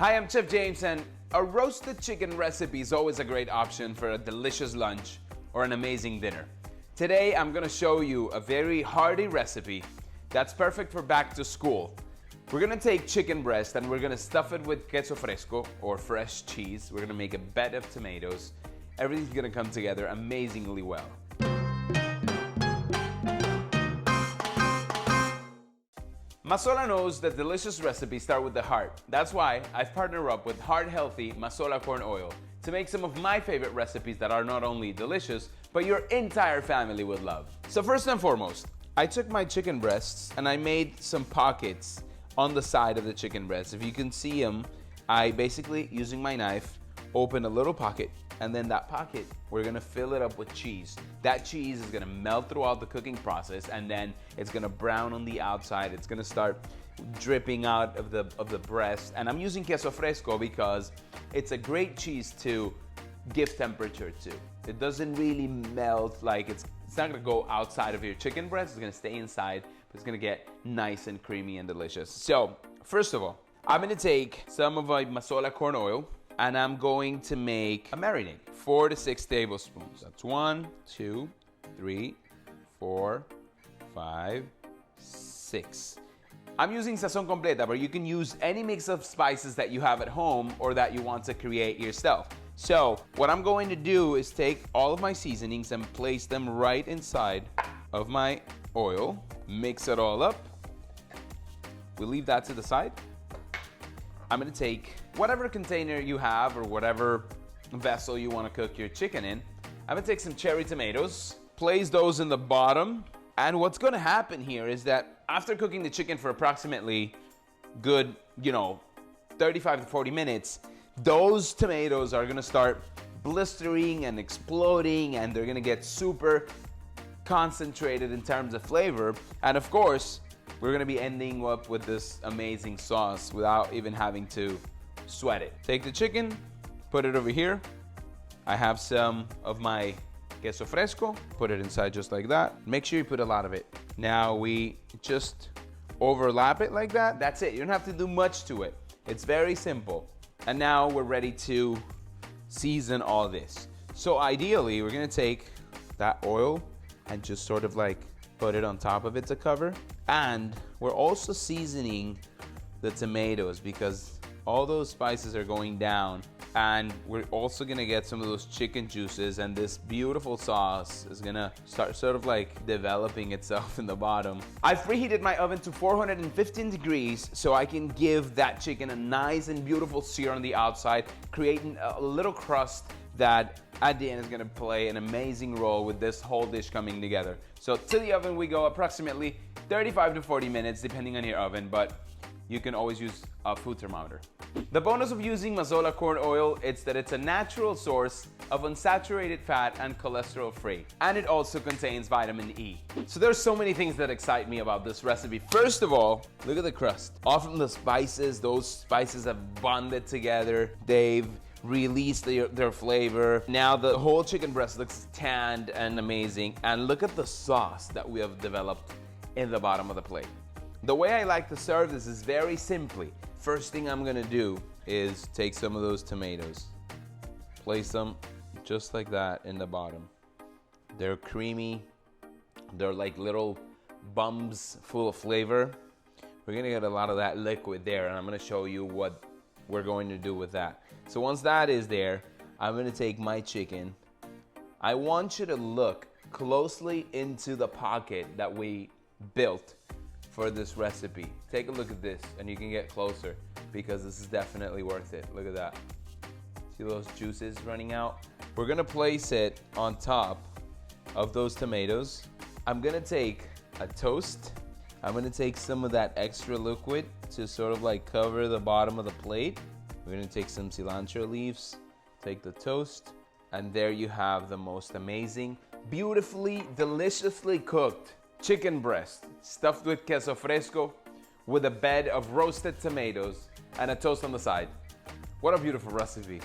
Hi, I'm Chef James, and a roasted chicken recipe is always a great option for a delicious lunch or an amazing dinner. Today, I'm gonna show you a very hearty recipe that's perfect for back to school. We're gonna take chicken breast and we're gonna stuff it with queso fresco or fresh cheese. We're gonna make a bed of tomatoes. Everything's gonna come together amazingly well. Mazola knows that delicious recipes start with the heart. That's why I've partnered up with heart-healthy Mazola corn oil to make some of my favorite recipes that are not only delicious, but your entire family would love. So first and foremost, I took my chicken breasts and I made some pockets on the side of the chicken breast. If you can see them, I basically, using my knife, open a little pocket, and then that pocket, we're gonna fill it up with cheese. That cheese is gonna melt throughout the cooking process, and then it's gonna brown on the outside. It's gonna start dripping out of the breast. And I'm using queso fresco because it's a great cheese to give temperature to. It doesn't really melt, like it's not gonna go outside of your chicken breast. It's gonna stay inside, but it's gonna get nice and creamy and delicious. So, first of all, I'm gonna take some of my Mazola corn oil, and I'm going to make a marinade, 4 to 6 tablespoons. That's 1, 2, 3, 4, 5, 6. I'm using sazon completa, but you can use any mix of spices that you have at home or that you want to create yourself. So what I'm going to do is take all of my seasonings and place them right inside of my oil, mix it all up. We'll leave that to the side. I'm gonna take whatever container you have or whatever vessel you wanna cook your chicken in. I'm gonna take some cherry tomatoes, place those in the bottom. And what's gonna happen here is that after cooking the chicken for approximately good, 35 to 40 minutes, those tomatoes are gonna start blistering and exploding, and they're gonna get super concentrated in terms of flavor. And of course, we're gonna be ending up with this amazing sauce without even having to sweat it. Take the chicken, put it over here. I have some of my queso fresco, put it inside just like that. Make sure you put a lot of it. Now we just overlap it like that. That's it, you don't have to do much to it. It's very simple. And now we're ready to season all this. So ideally, we're gonna take that oil and just sort of like put it on top of it to cover. And we're also seasoning the tomatoes because all those spices are going down, and we're also gonna get some of those chicken juices, and this beautiful sauce is gonna start sort of like developing itself in the bottom. I preheated my oven to 415 degrees so I can give that chicken a nice and beautiful sear on the outside, creating a little crust that at the end is gonna play an amazing role with this whole dish coming together. So to the oven we go, approximately 35 to 40 minutes depending on your oven, but you can always use a food thermometer. The bonus of using Mazola corn oil is that it's a natural source of unsaturated fat and cholesterol free. And it also contains vitamin E. So there's so many things that excite me about this recipe. First of all, look at the crust. Often the spices, those spices have bonded together. They've released their flavor. Now the whole chicken breast looks tanned and amazing. And look at the sauce that we have developed in the bottom of the plate. The way I like to serve this is very simply. First thing I'm gonna do is take some of those tomatoes, place them just like that in the bottom. They're creamy, they're like little bumps full of flavor. We're gonna get a lot of that liquid there, and I'm gonna show you what we're going to do with that. So once that is there, I'm gonna take my chicken. I want you to look closely into the pocket that we built for this recipe. Take a look at this, and you can get closer because this is definitely worth it. Look at that. See those juices running out? We're gonna place it on top of those tomatoes. I'm gonna take a toast. I'm gonna take some of that extra liquid to sort of like cover the bottom of the plate. We're gonna take some cilantro leaves, take the toast, and there you have the most amazing, beautifully, deliciously cooked chicken breast stuffed with queso fresco with a bed of roasted tomatoes and a toast on the side. What a beautiful recipe.